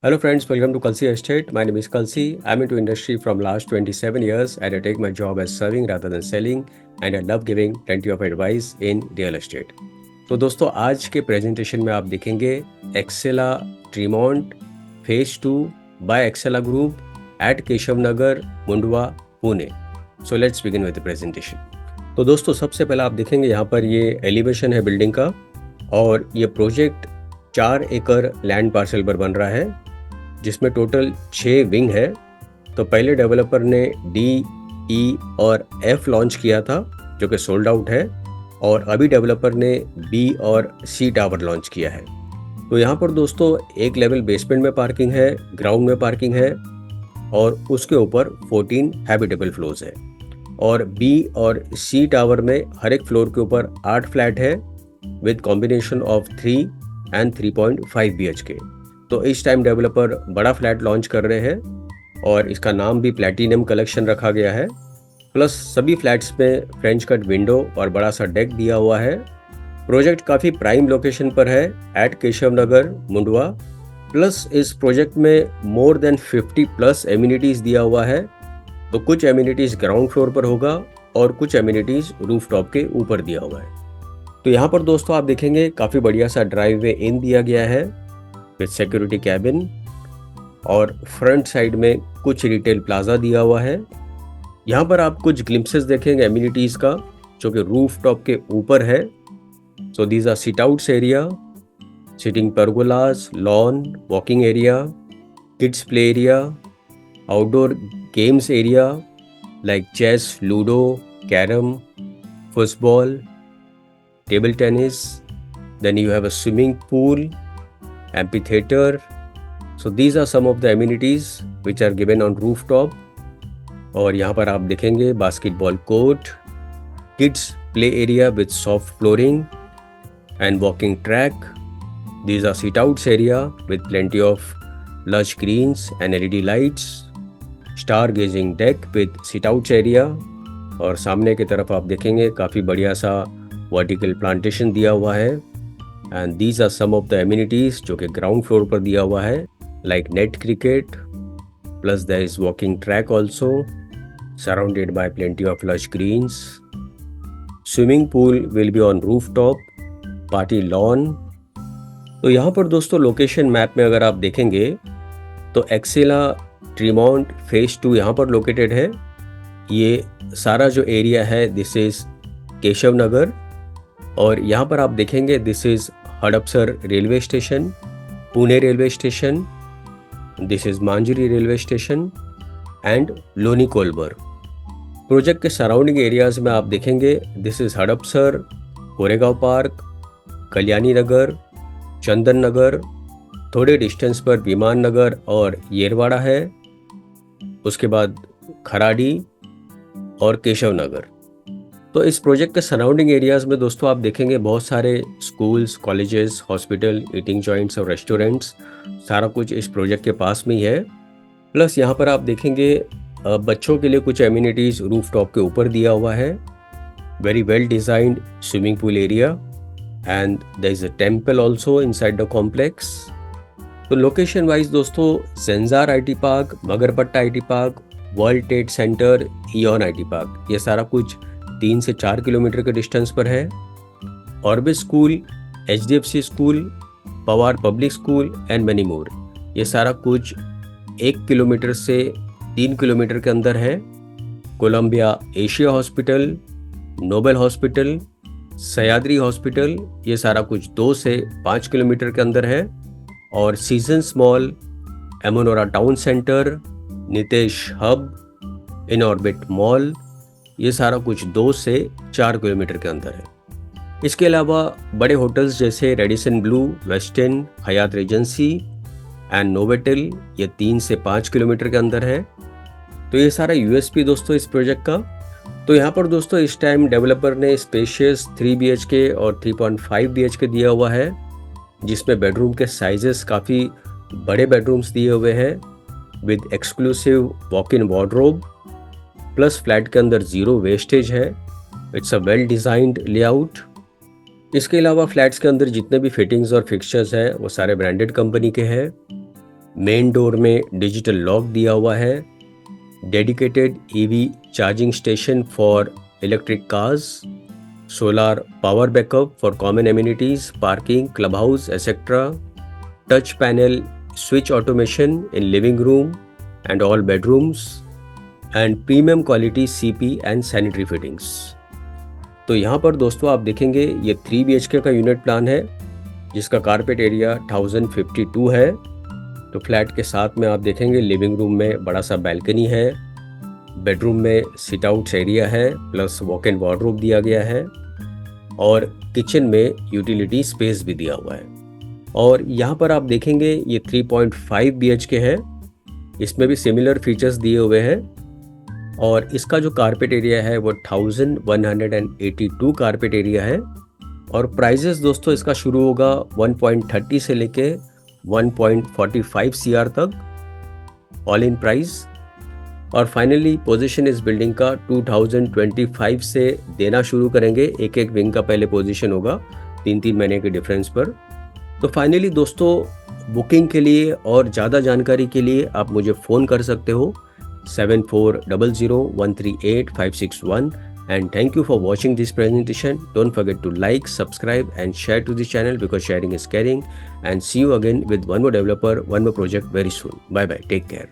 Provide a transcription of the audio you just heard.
Hello friends, welcome to Kalsi Estate. My name is Kalsi. I'm into industry from last 27 years and I take my job as serving rather than selling and I love giving plenty of advice in real estate. तो दोस्तों आज के presentation में आप देखेंगे Excella Treemont phase 2 by Excella group at Keshav Nagar Mundhwa Pune. So let's begin with the presentation. तो दोस्तों सबसे पहले आप देखेंगे यहाँ पर ये एलिवेशन है बिल्डिंग का और ये प्रोजेक्ट 4 एकड़ लैंड पार्सल पर बन रहा है जिसमें टोटल 6 विंग है. तो पहले डेवलपर ने डी, ई और एफ लॉन्च किया था जो कि सोल्ड आउट है और अभी डेवलपर ने बी और सी टावर लॉन्च किया है. तो यहाँ पर दोस्तों एक लेवल बेसमेंट में पार्किंग है, ग्राउंड में पार्किंग है और उसके ऊपर 14 हैबिटेबल फ्लोर्स है. और बी और सी टावर में हर एक फ्लोर के ऊपर 8 फ्लैट है with combination of 3 and 3.5 BHK. तो इस टाइम डेवलपर बड़ा फ्लैट लॉन्च कर रहे हैं और इसका नाम भी प्लैटिनम कलेक्शन रखा गया है. प्लस सभी फ्लैट्स में फ्रेंच कट विंडो और बड़ा सा डेक दिया हुआ है. प्रोजेक्ट काफ़ी प्राइम लोकेशन पर है एट केशव नगर मुंडवा. प्लस इस प्रोजेक्ट में मोर देन 50 प्लस एमिनिटीज़ दिया हुआ है. तो कुछ एमिनिटीज़ ग्राउंड फ्लोर पर होगा और कुछ एमिनिटीज़ रूफ टॉप के ऊपर दिया हुआ है. तो यहाँ पर दोस्तों आप देखेंगे काफ़ी बढ़िया सा ड्राइव वे इन दिया गया है विद सिक्योरिटी कैबिन और फ्रंट साइड में कुछ रिटेल प्लाजा दिया हुआ है. यहाँ पर आप कुछ ग्लिम्पसेस देखेंगे एमिनिटीज़ का जो कि रूफ टॉप के ऊपर है. So these are sit outs area, sitting pergolas, lawn, walking area, kids play area, outdoor games area like chess, ludo, carrom, football, table tennis. Then you have a swimming pool, amphitheater. So these are some of the amenities which are given on rooftop. और यहाँ पर आप देखेंगे basketball court, kids play area with soft flooring and walking track. These are sit outs area with plenty of lush greens and LED lights. Stargazing deck with sit outs area. और सामने की तरफ आप देखेंगे काफ़ी बढ़िया सा वर्टिकल प्लांटेशन दिया हुआ है. And these are some of the amenities जो कि ग्राउंड फ्लोर पर दिया हुआ है like net cricket. Plus there is walking track also surrounded by plenty of lush greens. Swimming pool will be on roof top, party lawn. तो यहाँ पर दोस्तों लोकेशन मैप में अगर आप देखेंगे तो एक्सेला ट्रीमोंट फेज 2 यहाँ पर लोकेटेड है. ये सारा जो एरिया है दिस इज केशव नगर और यहाँ पर आप देखेंगे this is Hadapsar railway station, Pune railway station, this is Manjari railway station and Loni Kalbhor. Project के सराउंडिंग एरियाज में आप देखेंगे this is Hadapsar, Koregaon park, Kalyani Nagar, Chandan Nagar. थोड़े डिस्टेंस पर विमान नगर और येरवाड़ा है. उसके बाद खराड़ी और केशव नगर. तो इस प्रोजेक्ट के सराउंडिंग एरियाज़ में दोस्तों आप देखेंगे बहुत सारे schools, colleges, hospital, eating joints और रेस्टोरेंट्स. सारा कुछ इस प्रोजेक्ट के पास में ही है. प्लस यहाँ पर आप देखेंगे बच्चों के लिए कुछ एमिनिटीज़ रूफ टॉप के ऊपर दिया हुआ है. Very well designed swimming pool area and there is a temple also inside the complex. तो लोकेशन वाइज दोस्तों Zensar IT park, Magarpatta IT park, World Trade Center, Eon IT park, ये सारा कुछ 3 से 4 किलोमीटर के डिस्टेंस पर है. Orbit school, HDFC school, Pawar public school and many more, ये सारा कुछ 1 किलोमीटर से 3 किलोमीटर के अंदर है. Columbia Asia hospital, Noble hospital, Sahyadri hospital, ये सारा कुछ 2 से 5 किलोमीटर के अंदर है. और Seasons mall, Amanora town centre, Nitesh hub, Inorbit mall, ये सारा कुछ 2 से 4 किलोमीटर के अंदर है. इसके अलावा बड़े होटल्स जैसे Radisson Blu, Western, Hyatt Regency and Novotel, ये 3 से 5 किलोमीटर के अंदर है. तो ये सारा USP दोस्तों इस प्रोजेक्ट का. तो यहाँ पर दोस्तों इस टाइम डेवलपर ने स्पेशियस 3 BHK और 3.5 BHK दिया हुआ है जिसमें बेडरूम के साइजेस काफ़ी बड़े बेडरूम्स दिए हुए हैं with exclusive walk in wardrobe. Plus flat के अंदर 0 वेस्टेज है. It's a well designed layout. इसके अलावा फ्लैट्स के अंदर जितने भी फिटिंग्स और फिक्सचर्स हैं वो सारे ब्रांडेड कंपनी के हैं. मेन डोर में डिजिटल लॉक दिया हुआ है, dedicated EV charging station for electric cars, solar power backup for common amenities, parking, clubhouse, etc. Touch panel switch automation in living room and all bedrooms, and premium quality CP and sanitary fittings. तो यहाँ पर दोस्तों आप देखेंगे ये 3 BHK का unit plan है जिसका कारपेट एरिया 1052 है। तो फ्लैट के साथ में आप देखेंगे लिविंग रूम में बड़ा सा बैल्कनी है, बेडरूम में सिट आउट एरिया है, प्लस वॉक इन वार्डरोब दिया गया है, और किचन में यूटिलिटी स्पेस भी दिया हुआ है। और यहाँ पर आप देखेंगे ये 3.5 BHK है, इसमें भी सिमिलर फीचर्स दिए हुए हैं, और इसका जो कारपेट एरिया है वो 1182 कारपेट एरिया है। और प्राइजेस दोस्तों इसका शुरू होगा 1.30 से लेके 1.45 CR तक ऑल इन प्राइस। और फाइनली पोजीशन इस बिल्डिंग का 2025 से देना शुरू करेंगे। एक एक विंग का पहले पोजीशन होगा 3-3 महीने के डिफरेंस पर। तो फाइनली दोस्तों बुकिंग के लिए और ज़्यादा जानकारी के लिए आप मुझे फ़ोन कर सकते हो 7400138561। And thank you for watching this presentation. Don't forget to like, subscribe and share to the channel because sharing is caring. And see you again with one more developer, one more project very soon. Bye bye. Take care.